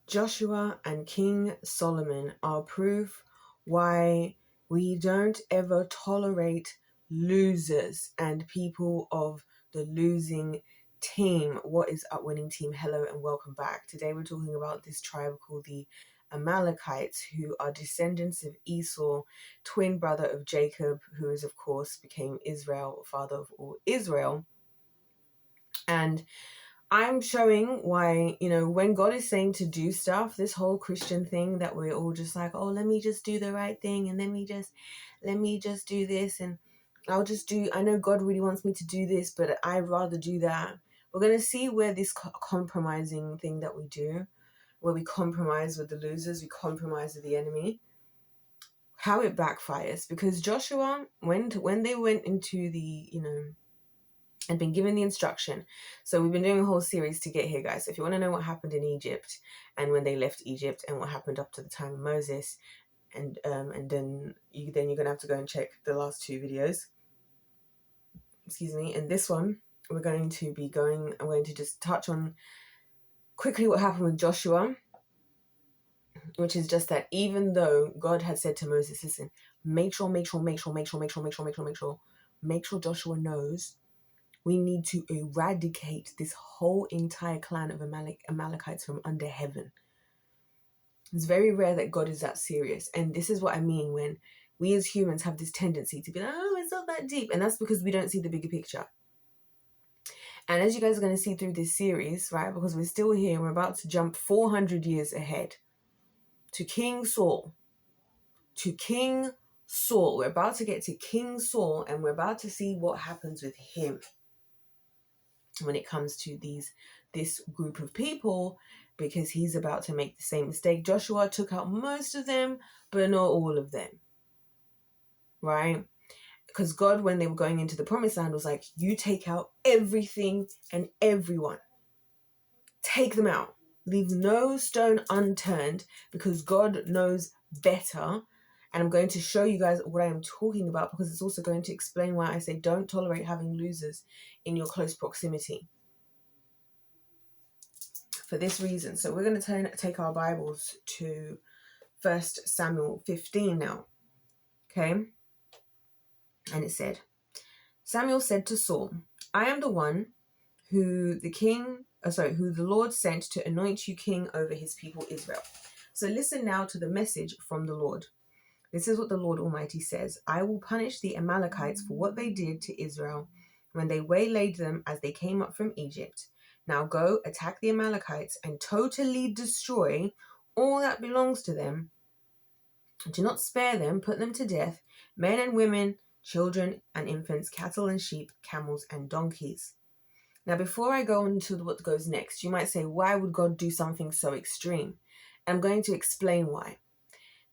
Joshua and King Solomon are proof why we don't ever tolerate losers and people of the losing team. What is up, winning team? Hello and welcome back. Today we're talking about this tribe called the Amalekites, who are descendants of Esau, twin brother of Jacob, who is of course became Israel, father of all Israel. And I'm showing why, when God is saying to do stuff, this whole Christian thing that we're all just like, oh, let me just do the right thing, and let me just do this, and I know God really wants me to do this, but I'd rather do that. We're going to see where this compromising thing that we do, where we compromise with the losers, we compromise with the enemy, how it backfires. Because Joshua, when they went into the, and been given the instruction. So we've been doing a whole series to get here, guys. So if you want to know what happened in Egypt and when they left Egypt and what happened up to the time of Moses, and then you're gonna have to go and check the last two videos. Excuse me. And this one, I'm going to just touch on quickly what happened with Joshua, which is just that even though God had said to Moses, listen, make sure Joshua knows we need to eradicate this whole entire clan of Amalekites from under heaven. It's very rare that God is that serious. And this is what I mean when we as humans have this tendency to be like, oh, it's not that deep. And that's because we don't see the bigger picture. And as you guys are going to see through this series, right, because we're still here, we're about to jump 400 years ahead to King Saul. We're about to get to King Saul, and we're about to see what happens with him when it comes to this group of people, because he's about to make the same mistake. Joshua took out most of them, but not all of them, right? Because God, when they were going into the promised land, was like, you take out everything and everyone. Take them out. Leave no stone unturned, because God knows better. And I'm going to show you guys what I am talking about, because it's also going to explain why I say don't tolerate having losers in your close proximity. For this reason. So we're going to take our Bibles to 1 Samuel 15 now. Okay? And it said, Samuel said to Saul, I am the one who the Lord sent to anoint you king over his people Israel. So listen now to the message from the Lord. This is what the Lord Almighty says. I will punish the Amalekites for what they did to Israel when they waylaid them as they came up from Egypt. Now go, attack the Amalekites and totally destroy all that belongs to them. Do not spare them, put them to death, men and women, children and infants, cattle and sheep, camels and donkeys. Now, before I go on to what goes next, you might say, why would God do something so extreme? I'm going to explain why.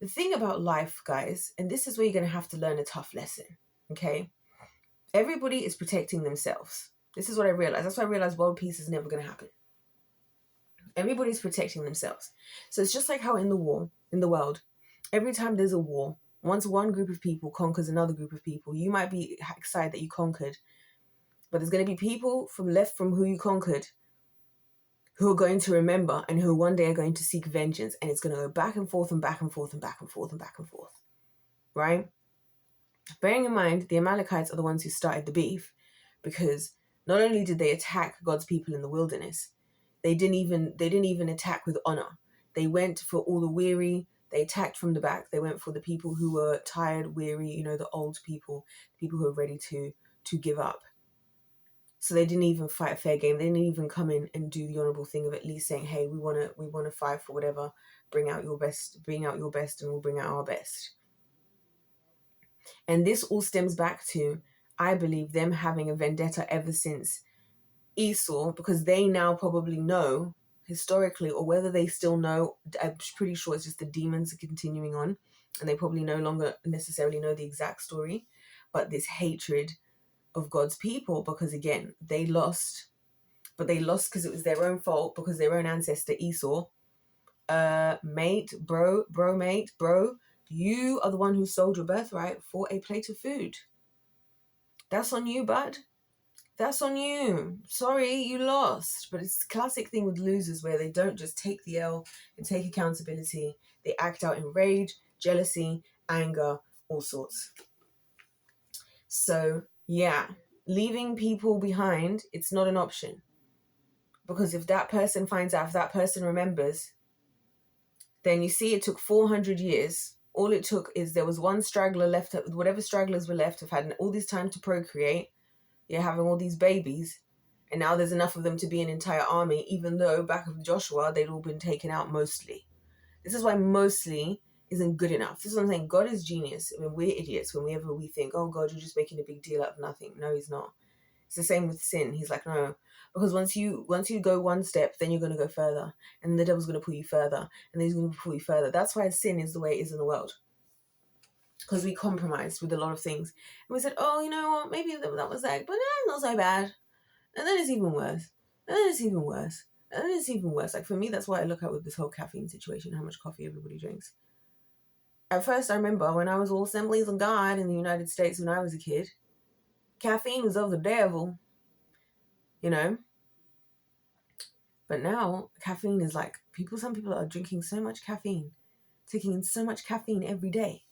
The thing about life, guys, and this is where you're going to have to learn a tough lesson, okay? Everybody is protecting themselves. This is what I realized. That's why I realized world peace is never going to happen. Everybody's protecting themselves. So it's just like how in the world, every time there's a war, once one group of people conquers another group of people, you might be excited that you conquered, but there's going to be people from who you conquered who are going to remember and who one day are going to seek vengeance, and it's going to go back and forth and back and forth and back and forth and back and forth, right? Bearing in mind, the Amalekites are the ones who started the beef, because not only did they attack God's people in the wilderness, they didn't even attack with honor. They went for all the weary. They attacked from the back. They went for the people who were tired, weary, the old people, people who are ready to give up. So they didn't even fight a fair game. They didn't even come in and do the honorable thing of at least saying, hey, we want to fight for whatever. Bring out your best, and we'll bring out our best. And this all stems back to, I believe, them having a vendetta ever since Esau, because they now probably know historically, or whether they still know, I'm pretty sure it's just the demons are continuing on, and they probably no longer necessarily know the exact story, but this hatred of God's people, because again, they lost because it was their own fault, because their own ancestor Esau, mate, bro, you are the one who sold your birthright for a plate of food. That's on you, bud. That's on you. Sorry, you lost. But it's a classic thing with losers where they don't just take the L and take accountability. They act out in rage, jealousy, anger, all sorts. So, yeah, leaving people behind, it's not an option. Because if that person finds out, if that person remembers, then you see it took 400 years. All it took is there was one straggler left, whatever stragglers were left have had all this time to procreate. You're having all these babies. And now there's enough of them to be an entire army, even though back with Joshua, they'd all been taken out mostly. This is why mostly isn't good enough. This is what I'm saying. God is genius. I mean, we're idiots whenever we think, oh, God, you're just making a big deal out of nothing. No, he's not. It's the same with sin. He's like, no, because once you go one step, then you're going to go further. And the devil's going to pull you further. And then he's going to pull you further. That's why sin is the way it is in the world. Because we compromised with a lot of things. And we said, oh, you know what? Maybe that was that. But it's not so bad. And then it's even worse. And then it's even worse. And then it's even worse. Like for me, that's why I look at with this whole caffeine situation, how much coffee everybody drinks. At first, I remember when I was all Assemblies of God in the United States when I was a kid, caffeine was of the devil, you know. But now, caffeine is like, some people are drinking so much caffeine, taking in so much caffeine every day.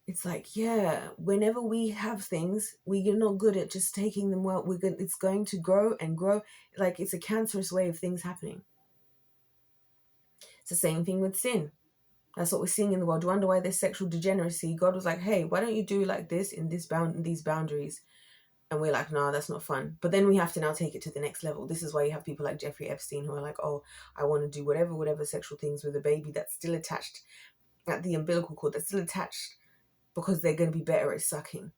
It's like, yeah, whenever we have things, we're not good at just taking them well. It's going to grow and grow. Like it's a cancerous way of things happening. It's the same thing with sin. That's what we're seeing in the world. You wonder why there's sexual degeneracy. God was like, hey, why don't you do like this in these boundaries? And we're like, nah, that's not fun. But then we have to now take it to the next level. This is why you have people like Jeffrey Epstein who are like, oh, I want to do whatever sexual things with a baby that's still attached at the umbilical cord, that's still attached because they're going to be better at sucking.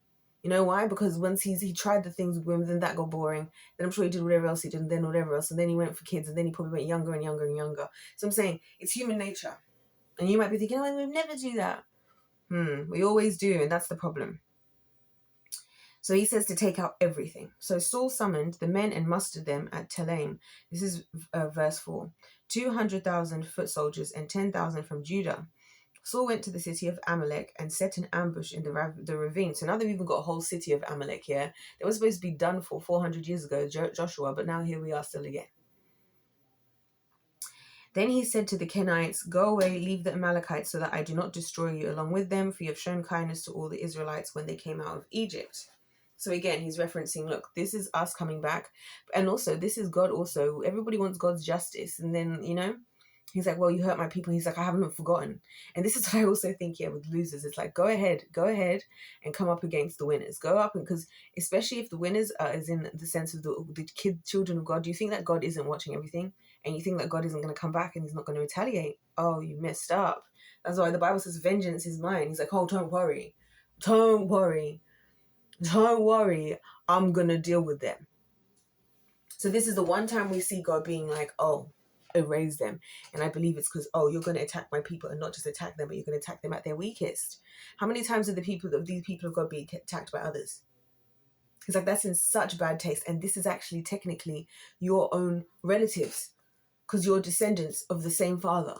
You know why? Because once he tried the things with women, then that got boring. Then I'm sure he did whatever else he did, and then whatever else. And then he went for kids, and then he probably went younger and younger and younger. So I'm saying it's human nature. And you might be thinking, oh, we'd never do that. We always do, and that's the problem. So he says to take out everything. So Saul summoned the men and mustered them at Telaim. This is verse 4. 200,000 foot soldiers and 10,000 from Judah. Saul went to the city of Amalek and set an ambush in the ravine. So now they've even got a whole city of Amalek here. They were supposed to be done for 400 years ago, Joshua, but now here we are still again. Then he said to the Kenites, go away, leave the Amalekites so that I do not destroy you along with them, for you have shown kindness to all the Israelites when they came out of Egypt. So again, he's referencing, look, this is us coming back. And also, this is God also. Everybody wants God's justice. And then, you know, he's like, well, you hurt my people. He's like, I haven't forgotten. And this is what I also think, yeah, with losers. It's like, go ahead and come up against the winners. Go up, and because especially if the winners is in the sense of the children of God, do you think that God isn't watching everything? And you think that God isn't going to come back and he's not going to retaliate? Oh, you messed up. That's why the Bible says vengeance is mine. He's like, oh, don't worry. I'm going to deal with them. So this is the one time we see God being like, oh, erase them. And I believe it's because, oh, you're going to attack my people, and not just attack them, but you're going to attack them at their weakest. How many times did these people of God be attacked by others? It's like, that's in such bad taste. And this is actually technically your own relatives, because you're descendants of the same father.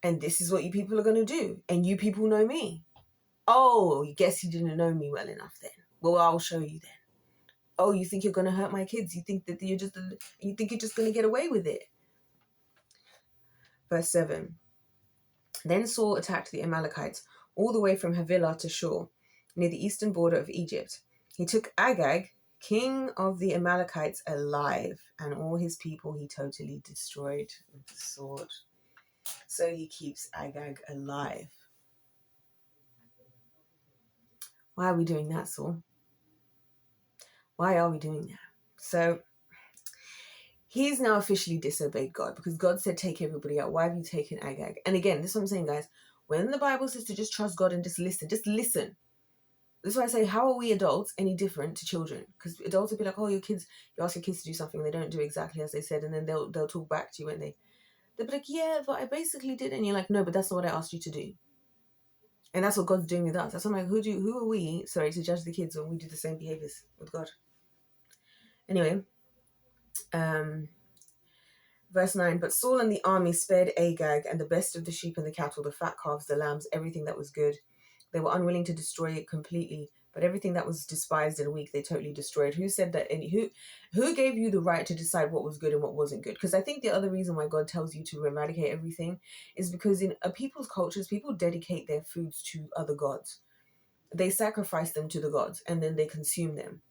And this is what you people are going to do. And you people know me. Oh, you guess you didn't know me well enough then. Well, I'll show you then. Oh, you think you're going to hurt my kids? You think that you're just going to get away with it? Verse 7. Then Saul attacked the Amalekites all the way from Havilah to Shur, near the eastern border of Egypt. He took Agag, king of the Amalekites, alive, and all his people he totally destroyed with the sword. So he keeps Agag alive. Why are we doing that, Saul? Why are we doing that? So he's now officially disobeyed God, because God said take everybody out. Why have you taken Agag? And again, this is what I'm saying, guys. When the Bible says to just trust God and just listen. This is why I say, how are we adults any different to children? Because adults will be like, oh, you ask your kids to do something, they don't do exactly as they said, and then they'll talk back to you, and they'll be like, yeah, but I basically did. And you're like, no, but that's not what I asked you to do. And that's what God's doing with us. That's what I'm like, who are we, to judge the kids when we do the same behaviors with God? Anyway, verse 9, but Saul and the army spared Agag and the best of the sheep and the cattle, the fat calves, the lambs, everything that was good. They were unwilling to destroy it completely, But everything that was despised in a week, they totally destroyed. Who said that? And who gave you the right to decide what was good and what wasn't good? Because I think the other reason why God tells you to eradicate everything is because in people's cultures, people dedicate their foods to other gods. They sacrifice them to the gods and then they consume them.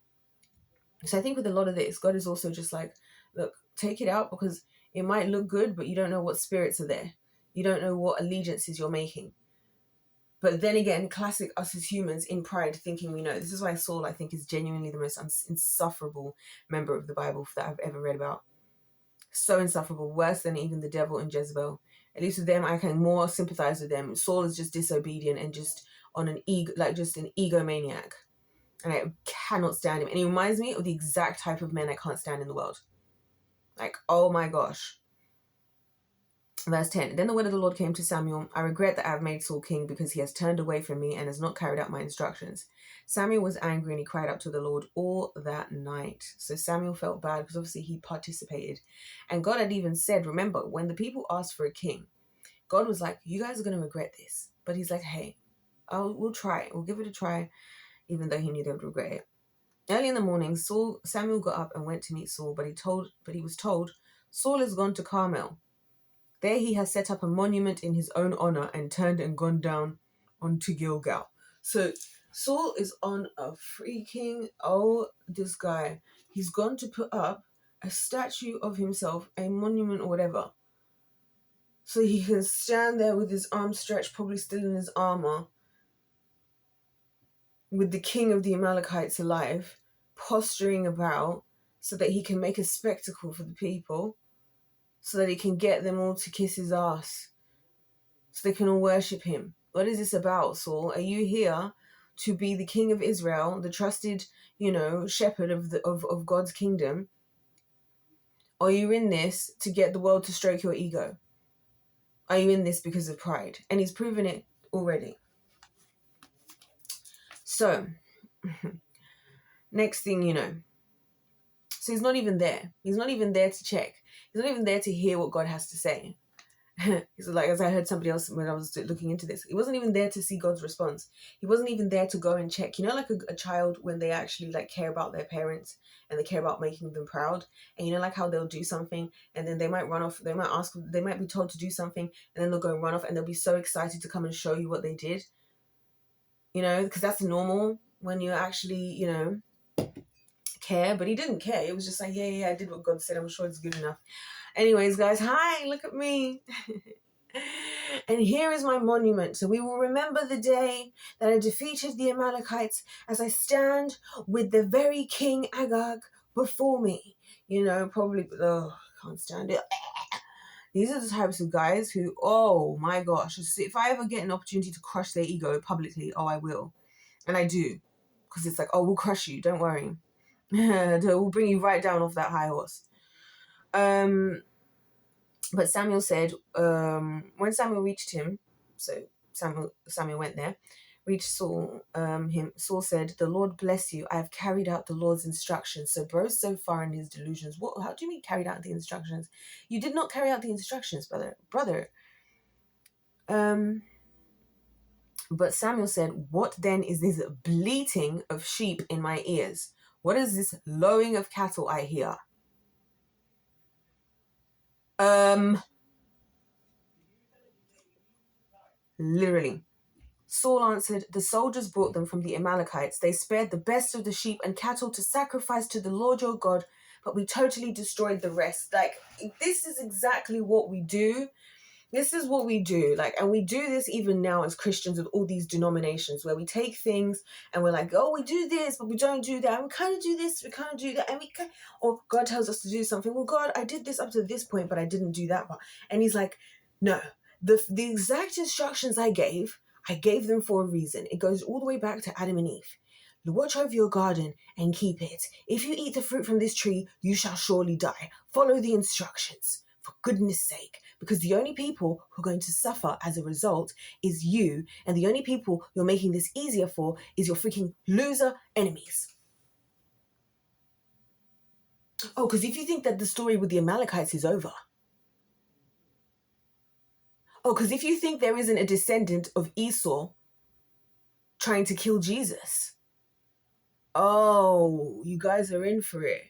So I think with a lot of this, God is also just like, look, take it out because it might look good, but you don't know what spirits are there. You don't know what allegiances you're making. But then again, classic us as humans in pride thinking we know. This is why Saul, I think, is genuinely the most insufferable member of the Bible that I've ever read about. So insufferable, worse than even the devil and Jezebel. At least with them, I can more sympathize with them. Saul is just disobedient and just on an ego, like just an egomaniac. And I cannot stand him. And he reminds me of the exact type of men I can't stand in the world. Like, oh my gosh. Verse 10, then the word of the Lord came to Samuel. I regret that I have made Saul king because he has turned away from me and has not carried out my instructions. Samuel was angry and he cried out to the Lord all that night. So Samuel felt bad because obviously he participated. And God had even said, remember, when the people asked for a king, God was like, you guys are going to regret this. But he's like, hey, we'll try. We'll give it a try, even though he knew they would regret it. Early in the morning, Samuel got up and went to meet Saul, but he was told, Saul has gone to Carmel. There he has set up a monument in his own honor and turned and gone down onto Gilgal. So Saul is on a freaking, this guy. He's gone to put up a statue of himself, a monument or whatever. So he can stand there with his arms stretched, probably still in his armor, with the king of the Amalekites alive, posturing about so that he can make a spectacle for the people, so that he can get them all to kiss his ass, so they can all worship him. What is this about, Saul? Are you here to be the king of Israel, the trusted, shepherd of God's kingdom? Or are you in this to get the world to stroke your ego? Are you in this because of pride? And he's proven it already. So, next thing you know, so he's not even there. He's not even there to check. He's not even there to hear what God has to say. He's like, as I heard somebody else when I was looking into this, he wasn't even there to see God's response. He wasn't even there to go and check. Like a child when they actually like care about their parents and they care about making them proud. And like how they'll do something and then they might run off. They might be told to do something and then they'll go and run off and they'll be so excited to come and show you what they did. Because that's normal when you actually, care. But he didn't care. It was just like, yeah, I did what God said. I'm sure it's good enough. Anyways, guys, hi, look at me. And here is my monument. So we will remember the day that I defeated the Amalekites as I stand with the very King Agag before me. Probably, can't stand it. These are the types of guys who, oh my gosh, if I ever get an opportunity to crush their ego publicly, I will. And I do. Because it's like, we'll crush you, don't worry. We'll bring you right down off that high horse. But Samuel said, when Samuel reached him, so Samuel went there, reached Saul, Saul said, the Lord bless you. I have carried out the Lord's instructions. So bro's so far in his delusions. How do you mean carried out the instructions? You did not carry out the instructions, brother. But Samuel said, what then is this bleating of sheep in my ears? What is this lowing of cattle I hear? Literally. Saul answered, the soldiers brought them from the Amalekites. They spared the best of the sheep and cattle to sacrifice to the Lord your God, but we totally destroyed the rest. Like, this is exactly what we do. This is what we do. Like, and we do this even now as Christians with all these denominations where we take things and we're like, we do this, but we don't do that. And we kind of do this, we kind of do that. And or God tells us to do something. Well, God, I did this up to this point, but I didn't do that part. And he's like, no, the exact instructions I gave them for a reason. It goes all the way back to Adam and Eve. Watch over your garden and keep it. If you eat the fruit from this tree, you shall surely die. Follow the instructions, for goodness sake. Because the only people who are going to suffer as a result is you. And the only people you're making this easier for is your freaking loser enemies. Oh, because if you think that the story with the Amalekites is over. Oh, because if you think there isn't a descendant of Esau trying to kill Jesus, Oh, you guys are in for it.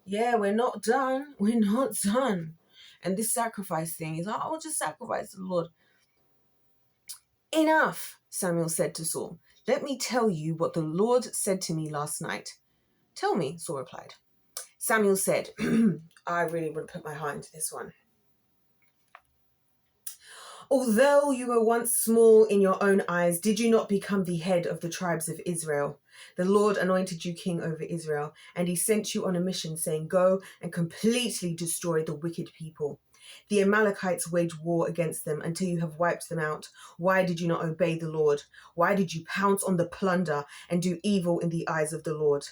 Yeah, we're not done. We're not done. And this sacrifice thing is, I'll just sacrifice to the Lord. Enough, Samuel said to Saul. Let me tell you what the Lord said to me last night. Tell me, Saul replied. Samuel said, I really would put my heart into this one. Although you were once small in your own eyes, did you not become the head of the tribes of Israel? The Lord anointed you king over Israel, and he sent you on a mission saying, go and completely destroy the wicked people. The Amalekites wage war against them until you have wiped them out. Why did you not obey the Lord? Why did you pounce on the plunder and do evil in the eyes of the Lord?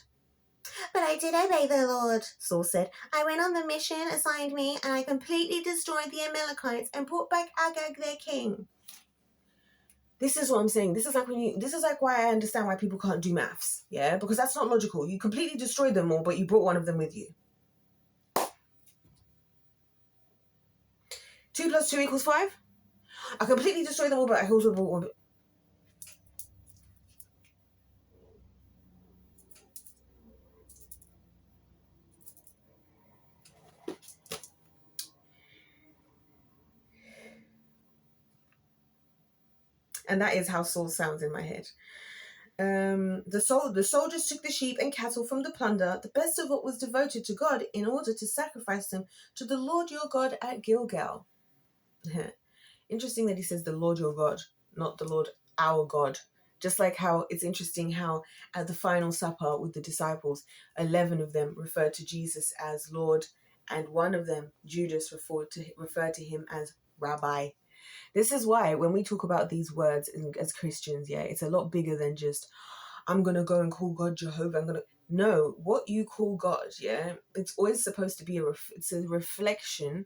But I did obey the Lord, Saul said. I went on the mission assigned me, and I completely destroyed the Amalekites and brought back Agag, their king. This is what I'm saying. This is like why I understand why people can't do maths. Yeah? Because that's not logical. You completely destroyed them all, but you brought one of them with you. 2 + 2 = 5? I completely destroyed them all, but I also brought one. And that is how Saul sounds in my head. The soldiers took the sheep and cattle from the plunder, the best of what was devoted to God, in order to sacrifice them to the Lord your God at Gilgal. Interesting that he says the Lord your God, not the Lord our God. Just like how it's interesting how at the final supper with the disciples, 11 of them referred to Jesus as Lord, and one of them, Judas, referred to him as Rabbi. This is why when we talk about these words as Christians, yeah, it's a lot bigger than just, I'm going to go and call God Jehovah. No, what you call God, yeah, it's always supposed to be it's a reflection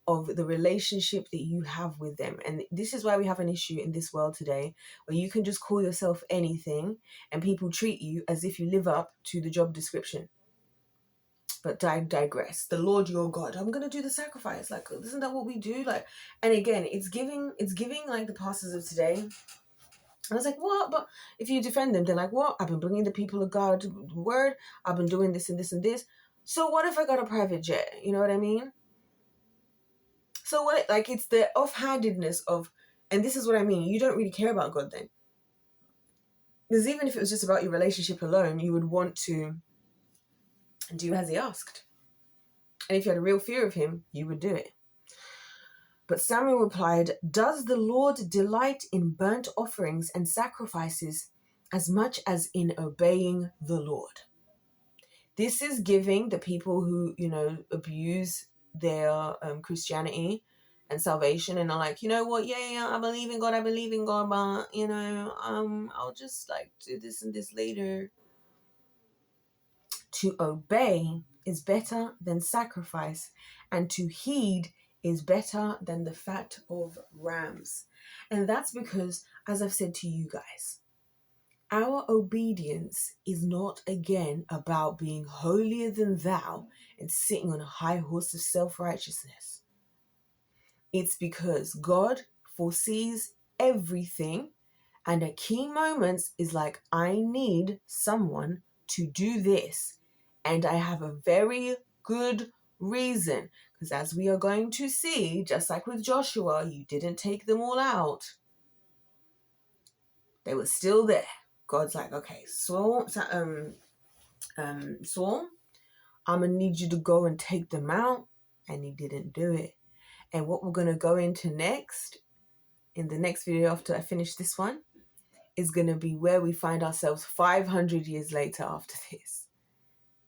of the relationship that you have with them. And this is why we have an issue in this world today, where you can just call yourself anything and people treat you as if you live up to the job description. But I digress. The Lord your God, I'm gonna do the sacrifice. Like, isn't that what we do? Like, and again, it's giving like the pastors of today. And I was like, what? But if you defend them, they're like, what? I've been bringing the people of God word. I've been doing this and this and this. So what if I got a private jet? You know what I mean? So what? Like, it's the offhandedness of, and this is what I mean. You don't really care about God then, because even if it was just about your relationship alone, you would want to do as he asked. And if you had a real fear of him, you would do it. But Samuel replied, does the Lord delight in burnt offerings and sacrifices as much as in obeying the Lord? This is giving the people who, abuse their Christianity and salvation and are like, you know what, yeah, I believe in God, but, I'll just like do this and this later. To obey is better than sacrifice, and to heed is better than the fat of rams. And that's because, as I've said to you guys, our obedience is not, again, about being holier than thou and sitting on a high horse of self-righteousness. It's because God foresees everything, and at key moments is like, I need someone to do this. And I have a very good reason, because as we are going to see, just like with Joshua, you didn't take them all out. They were still there. God's like, okay, Saul, I'm going to need you to go and take them out. And he didn't do it. And what we're going to go into next, in the next video after I finish this one, is going to be where we find ourselves 500 years later after this.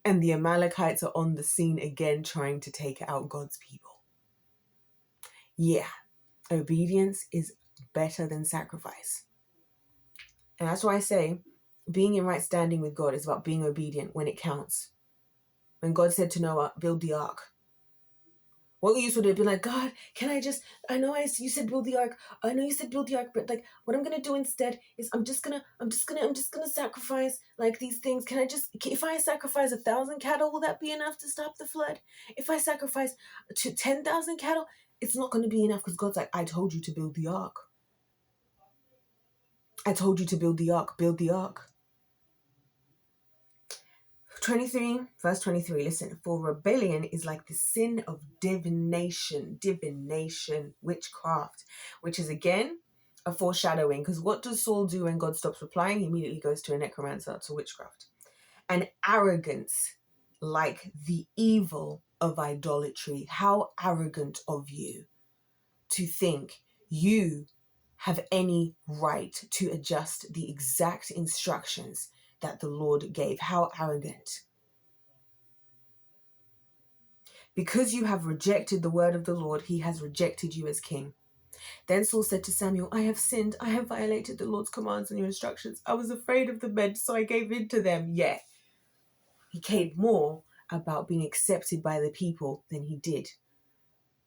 And the Amalekites are on the scene again trying to take out God's people. Yeah, obedience is better than sacrifice. And that's why I say being in right standing with God is about being obedient when it counts. When God said to Noah, build the ark. What you would have been like, God, I know you said build the ark. I know you said build the ark, but like what I'm going to do instead is I'm just going to sacrifice like these things. If I sacrifice 1,000 cattle, will that be enough to stop the flood? If I sacrifice to 10,000 cattle, it's not going to be enough, because God's like, I told you to build the ark. I told you to build the ark. 23, verse 23, listen. For rebellion is like the sin of divination, witchcraft, which is again a foreshadowing. Because what does Saul do when God stops replying? He immediately goes to a necromancer, to witchcraft. And arrogance like the evil of idolatry. How arrogant of you to think you have any right to adjust the exact instructions that the Lord gave. How arrogant. Because you have rejected the word of the Lord, he has rejected you as king. Then Saul said to Samuel, I have sinned. I have violated the Lord's commands and your instructions. I was afraid of the men, so I gave in to them. Yeah. He cared more about being accepted by the people than he did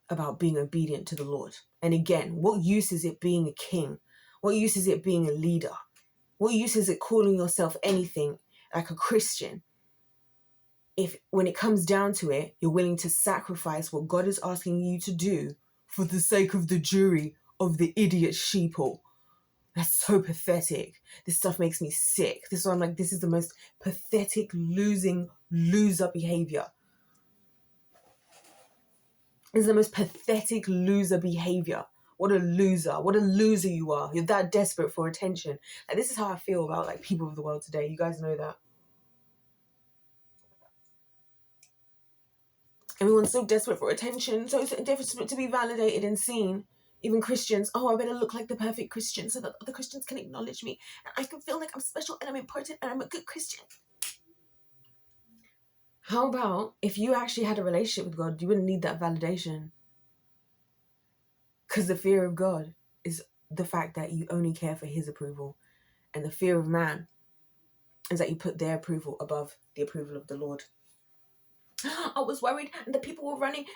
about being obedient to the Lord. And again, what use is it being a king? What use is it being a leader? What use is it calling yourself anything like a Christian if when it comes down to it, you're willing to sacrifice what God is asking you to do for the sake of the jury of the idiot sheeple? That's so pathetic. This stuff makes me sick. This is why I'm like, this is the most pathetic loser behavior. This is the most pathetic loser behavior. What a loser. What a loser you are. You're that desperate for attention. Like, this is how I feel about like people of the world today. You guys know that. Everyone's so desperate for attention, so desperate to be validated and seen. Even Christians, oh, I better look like the perfect Christian so that other Christians can acknowledge me and I can feel like I'm special and I'm important and I'm a good Christian. How about if you actually had a relationship with God, you wouldn't need that validation? Because the fear of God is the fact that you only care for his approval, and the fear of man is that you put their approval above the approval of the Lord. I was worried and the people were running.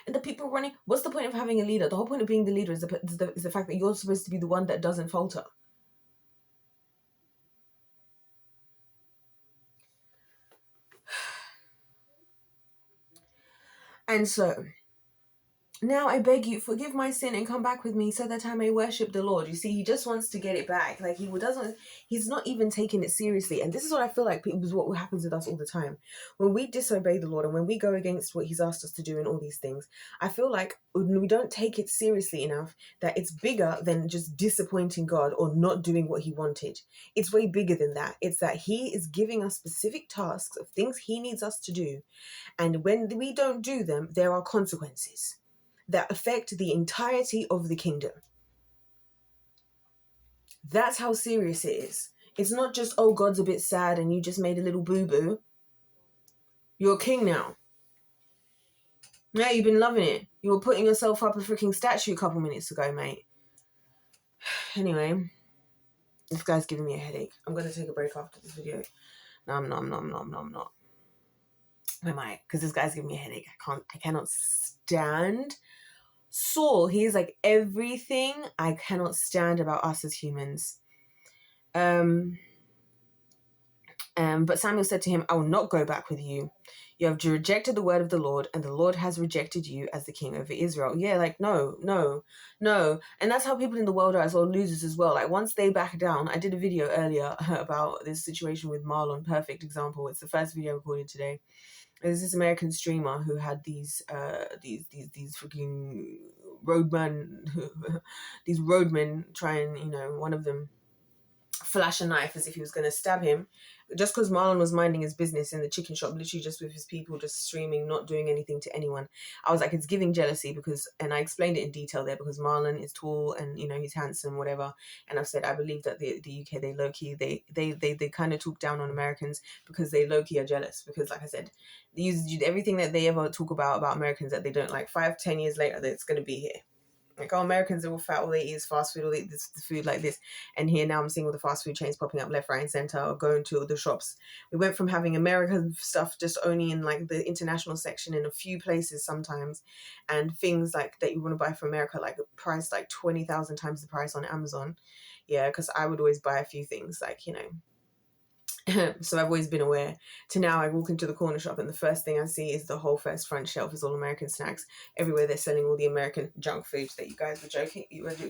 What's the point of having a leader? The whole point of being the leader is the fact that you're supposed to be the one that doesn't falter. And so, now I beg you, forgive my sin and come back with me so that I may worship the Lord. You see, he just wants to get it back. Like, he's not even taking it seriously. And this is what I feel like is what happens with us all the time. When we disobey the Lord and when we go against what he's asked us to do and all these things, I feel like we don't take it seriously enough that it's bigger than just disappointing God or not doing what he wanted. It's way bigger than that. It's that he is giving us specific tasks of things he needs us to do. And when we don't do them, there are consequences that affect the entirety of the kingdom. That's how serious it is. It's not just, oh, God's a bit sad and you just made a little boo-boo. You're a king now. Yeah, you've been loving it. You were putting yourself up a freaking statue a couple minutes ago, mate. Anyway, this guy's giving me a headache. I'm going to take a break after this video. No, I'm not. Why am I? Because this guy's giving me a headache. I cannot stand Saul. He's like everything I cannot stand about us as humans. But Samuel said to him, I will not go back with you. You have rejected the word of the Lord, and the Lord has rejected you as the king over Israel. Yeah, like, no. And that's how people in the world are as well, losers as well. Like, once they back down, I did a video earlier about this situation with Marlon, perfect example. It's the first video recorded today. There's this American streamer who had these freaking roadmen try and, one of them flash a knife as if he was going to stab him, just because Marlon was minding his business in the chicken shop, literally just with his people, just streaming, not doing anything to anyone. I was like, it's giving jealousy and I explained it in detail there because Marlon is tall and, he's handsome, whatever. And I've said, I believe that the UK, they low-key, they kind of talk down on Americans because they low-key are jealous because, like I said, they use everything that they ever talk about Americans that they don't like. 5-10 years later, it's going to be here. Like, oh, Americans are all fat, all they eat is fast food, all they eat is food like this. And here now I'm seeing all the fast food chains popping up left, right, and centre, or going to the shops. We went from having American stuff just only in like the international section in a few places sometimes, and things like that you want to buy from America, like priced like 20,000 times the price on Amazon. Yeah, because I would always buy a few things, like, so I've always been aware. To now I walk into the corner shop and the first thing I see is the whole first front shelf is all American snacks. Everywhere they're selling all the American junk foods that you guys were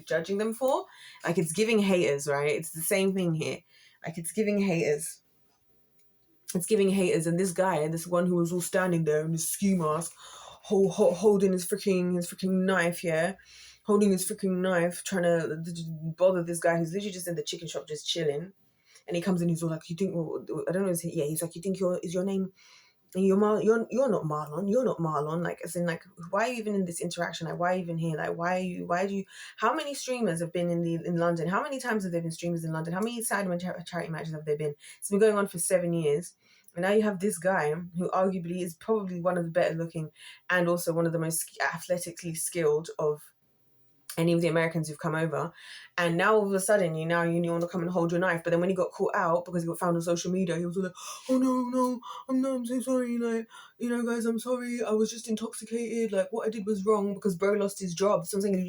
judging them for. Like, it's giving haters, right? It's the same thing here. Like, it's giving haters. It's giving haters. And this guy, this one who was all standing there in his ski mask, holding his freaking knife, yeah, holding his freaking knife, trying to bother this guy who's literally just in the chicken shop just chilling. And he comes in, he's all like, you think, well, I don't know, yeah, he's like, you think is your name, and you're not Marlon, like, as in, like, why are you even in this interaction? Like, why are you even here? Like, why do you, how many streamers have been in London? How many times have there been streamers in London? How many Sidemen charity matches have there been? It's been going on for 7 years. And now you have this guy who arguably is probably one of the better looking and also one of the most athletically skilled of any of the Americans who've come over, and now all of a sudden you want to come and hold your knife. But then when he got caught out because he got found on social media, he was like, oh no, I'm so sorry, like, guys, I'm sorry, I was just intoxicated, like, what I did was wrong, because bro lost his job. So I'm saying, you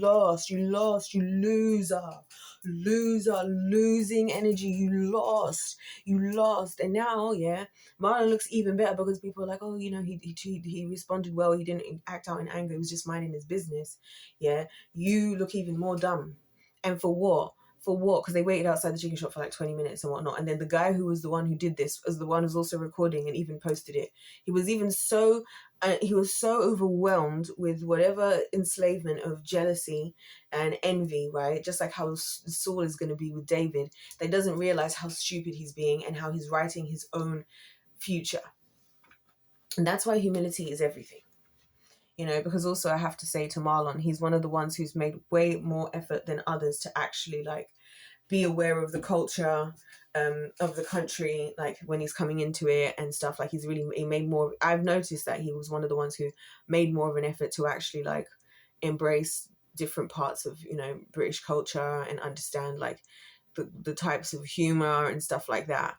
losing energy, you lost. And now, yeah, Marlon looks even better because people are like, oh, he responded well, he didn't act out in anger, he was just minding his business. Yeah, you look even more dumb. And for what? Because they waited outside the chicken shop for like 20 minutes and whatnot. And then the guy who was the one who did this was the one who's also recording and even posted it. He was so overwhelmed with whatever enslavement of jealousy and envy, right? Just like how Saul is going to be with David, that he doesn't realize how stupid he's being and how he's writing his own future. And that's why humility is everything. Because also I have to say to Marlon, he's one of the ones who's made way more effort than others to actually, like, be aware of the culture of the country, like, when he's coming into it and stuff. Like, he made more. I've noticed that he was one of the ones who made more of an effort to actually, like, embrace different parts of, British culture and understand, like, the types of humor and stuff like that.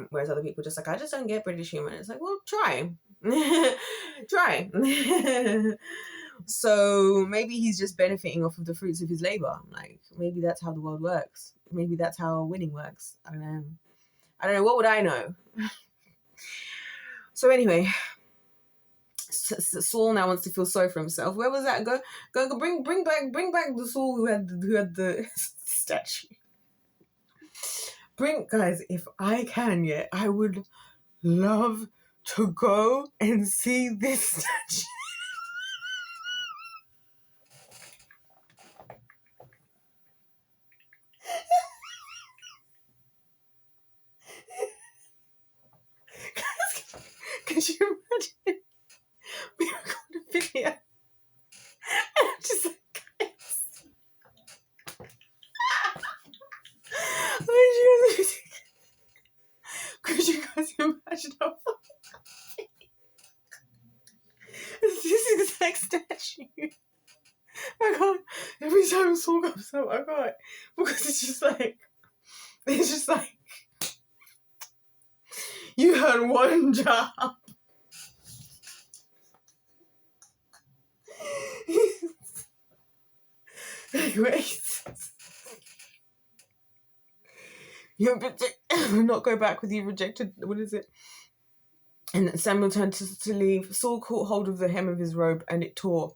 Whereas other people just like, I just don't get British humor. And it's like, well, try. So maybe he's just benefiting off of the fruits of his labor. Like, maybe that's how the world works. Maybe that's how winning works. I don't know. What would I know? So anyway, Saul now wants to feel sorry for himself. Where was that? Go bring back the Saul who had the statue. Guys, if I can, yeah, I would love to go and see this statue. Could you imagine me recording a video and I'm just like, guys, could you guys imagine how funny? It's this exact statue. I can't. Every time a song comes up, I can't, because it's just like you had one job. Anyways, not go back with you rejected. What is it? And Samuel turned to leave. Saul caught hold of the hem of his robe and it tore.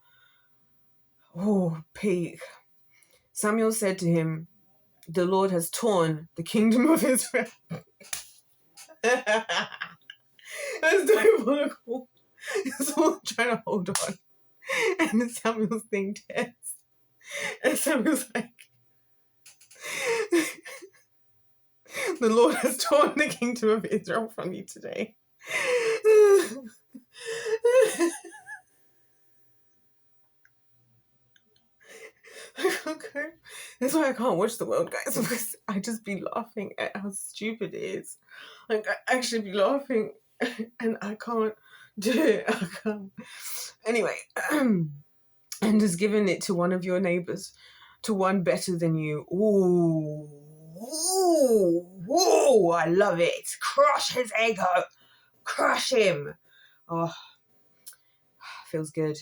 Oh, peak. Samuel said to him, the Lord has torn the kingdom of Israel. That's diabolical. Saul's trying to hold on. And Samuel's thing tears. And Samuel's like, the Lord has torn the kingdom of Israel from you today. Okay. That's why I can't watch the world, guys, because I just be laughing at how stupid it is. Like, I actually be laughing and I can't do it. I can't. Anyway, and just giving it to one of your neighbors, to one better than you. Ooh, I love it. Crush his ego. Crush him. Oh, feels good.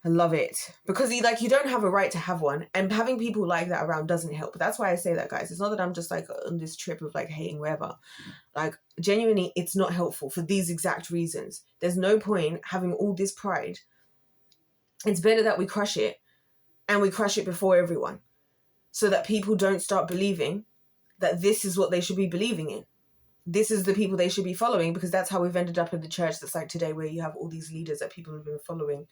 I love it. Because you don't have a right to have one. And having people like that around doesn't help. But that's why I say that, guys. It's not that I'm just like on this trip of like hating wherever. Like, genuinely, it's not helpful for these exact reasons. There's no point having all this pride. It's better that we crush it. And we crush it before everyone. So that people don't start believing that this is what they should be believing in. this is the people they should be following, because that's how we've ended up in the church that's like today, where you have all these leaders that people have been following.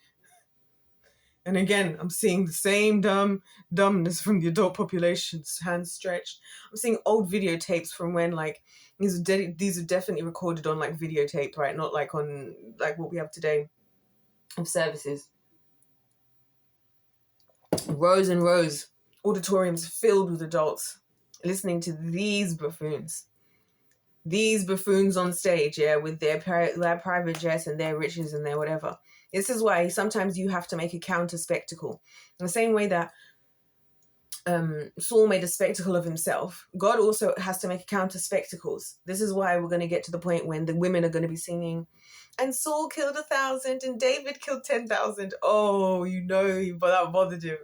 And again, I'm seeing the same dumbness from the adult population's hands stretched. I'm seeing old videotapes from when, like, these are definitely recorded on, like, videotape, right? Not like on, like, what we have today of services. Rows and rows, auditoriums filled with adults listening to these buffoons. These buffoons on stage, yeah, with their private jets and their riches and their whatever. This is why sometimes you have to make a counter spectacle. In the same way that Saul made a spectacle of himself, God also has to make counter spectacles. This is why we're going to get to the point when the women are going to be singing, and Saul killed 1,000 and David killed 10,000. Oh, you know, but that bothered him.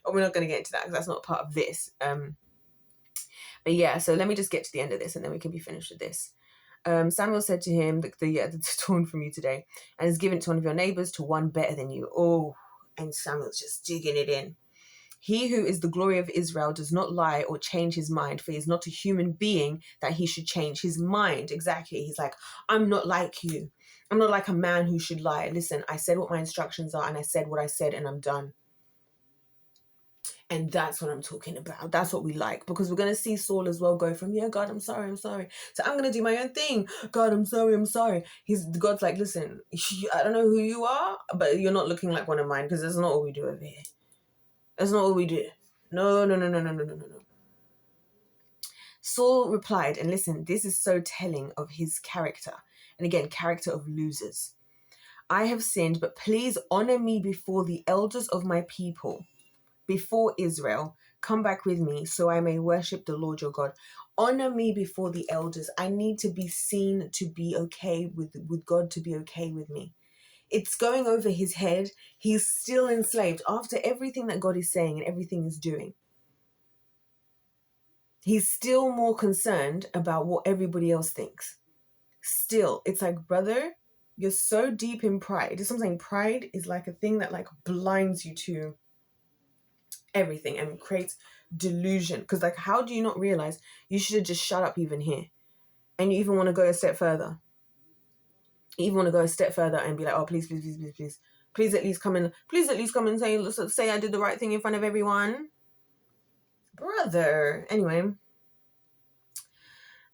But we're not going to get into that because that's not part of this. But yeah, so let me just get to the end of this and then we can be finished with this. Samuel said to him, the torn from you today, and is given to one of your neighbors, to one better than you. Oh, and Samuel's just digging it in. He who is the glory of Israel does not lie or change his mind, for he is not a human being that he should change his mind. Exactly. He's like, I'm not like you. I'm not like a man who should lie. Listen, I said what my instructions are and I said what I said and I'm done. And that's what I'm talking about. That's what we like, because we're going to see Saul as well go from, yeah, God, I'm sorry. So I'm going to do my own thing. God, I'm sorry. God's like, listen, I don't know who you are, but you're not looking like one of mine, because that's not what we do over here. That's not what we do. No. Saul replied, and listen, this is so telling of his character. And again, character of losers. I have sinned, but please honor me before the elders of my people, before Israel. Come back with me so I may worship the Lord your God. Honor me before the elders. I need to be seen to be okay with God, to be okay with me. It's going over his head. He's still enslaved after everything that God is saying and everything he's doing. He's still more concerned about what everybody else thinks. Still, it's like, brother, you're so deep in pride. It's something. Pride is like a thing that like blinds you to everything and creates delusion. Because like, how do you not realize you should have just shut up even here? And you even want to go a step further. You even want to go a step further and be like, oh, please at least come and say I did the right thing in front of everyone, brother. Anyway,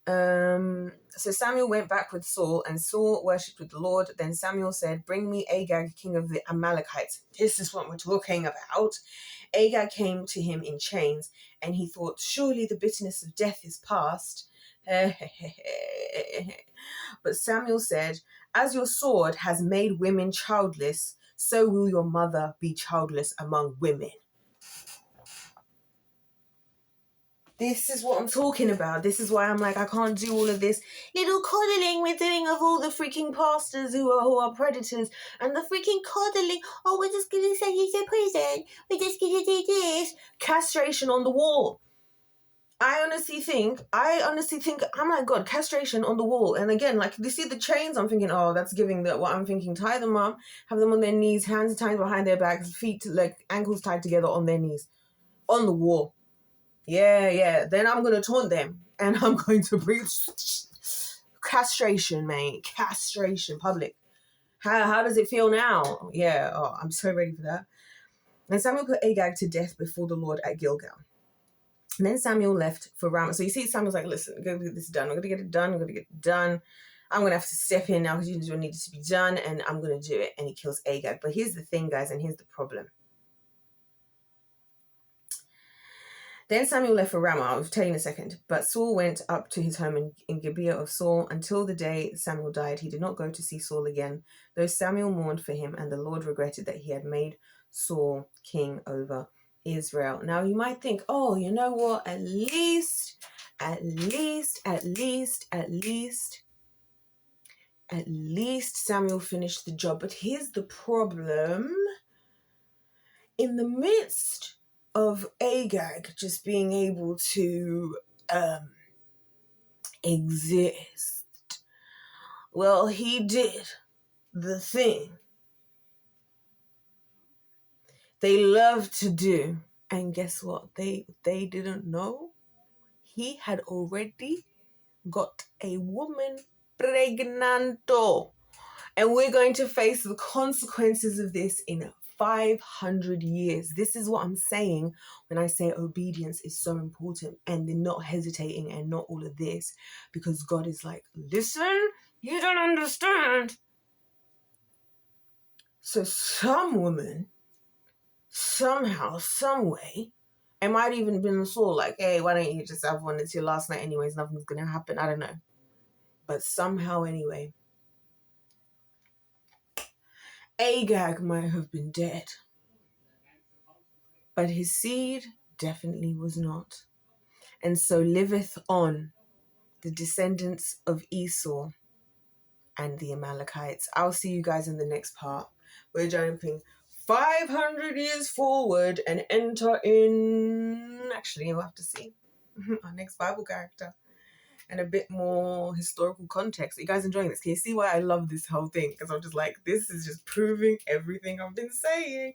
so Samuel went back with Saul, and Saul worshipped with the Lord. Then Samuel said, bring me Agag, king of the Amalekites. This is what we're talking about. Agag came to him in chains, and he thought, surely the bitterness of death is past. But Samuel said, as your sword has made women childless, so will your mother be childless among women. This is what I'm talking about. This is why I'm like, I can't do all of this little coddling we're doing of all the freaking pastors who are predators, and the freaking coddling. Oh, we're just going to send you to prison. We're just going to do this. Castration on the wall. I honestly think, I'm like, God, castration on the wall. And again, like, you see the chains, I'm thinking, oh, that's giving what I'm thinking. Tie them up, have them on their knees, hands tied behind their backs, feet, like, ankles tied together on their knees. On the wall. Yeah. Then I'm going to taunt them. And I'm going to preach castration, mate. Castration, public. How does it feel now? Yeah, oh, I'm so ready for that. And Samuel put Agag to death before the Lord at Gilgal. And then Samuel left for Ramah. So you see, Samuel's like, listen, I'm going to get this done. I'm going to get it done. I'm going to get it done. I'm going to have to step in now because you don't need it to be done. And I'm going to do it. And he kills Agag. But here's the thing, guys, and here's the problem. Then Samuel left for Ramah. I'll tell you in a second. But Saul went up to his home in Gibeah of Saul. Until the day Samuel died, he did not go to see Saul again, though Samuel mourned for him, and the Lord regretted that he had made Saul king over Israel. Now you might think, oh, you know what? At least Samuel finished the job. But here's the problem. In the midst of Agag just being able to exist, well, he did the thing they love to do. And guess what? They didn't know he had already got a woman pregnanto. And we're going to face the consequences of this in 500 years. This is what I'm saying when I say obedience is so important and they're not hesitating and not all of this, because God is like, listen, you don't understand. So some woman, somehow, some way, it might even been the soul like, hey, why don't you just have one? It's your last night anyways, nothing's going to happen. I don't know. But somehow anyway, Agag might have been dead, but his seed definitely was not. And so liveth on the descendants of Esau and the Amalekites. I'll see you guys in the next part. We're jumping 500 years forward and enter in... Actually, you'll have to see our next Bible character. And a bit more historical context. Are you guys enjoying this? Can you see why I love this whole thing? Because I'm just like, this is just proving everything I've been saying.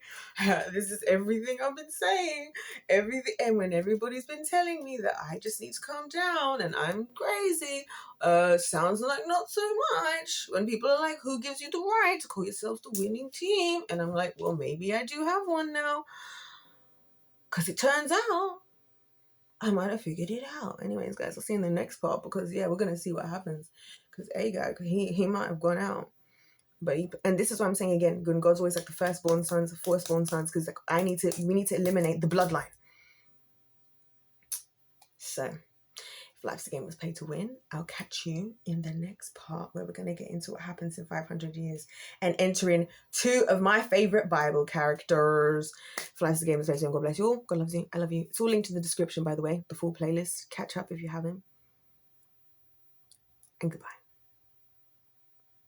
This is everything I've been saying. Everything. And when everybody's been telling me that I just need to calm down and I'm crazy, sounds like not so much. When people are like, who gives you the right to call yourself the winning team? And I'm like, well, maybe I do have one now. Because it turns out I might have figured it out. Anyways, guys, I'll see you in the next part because, yeah, we're going to see what happens. Because Agag, he might have gone out. But and this is what I'm saying again. God's always like the firstborn sons, the firstborn sons, because like we need to eliminate the bloodline. So, if life's a game was paid to win, I'll catch you in the next part where we're going to get into what happens in 500 years and enter in two of my favorite Bible characters. If life's a game was paid to win, God bless you all. God loves you. I love you. It's all linked in the description, by the way, the full playlist. Catch up if you haven't. And goodbye.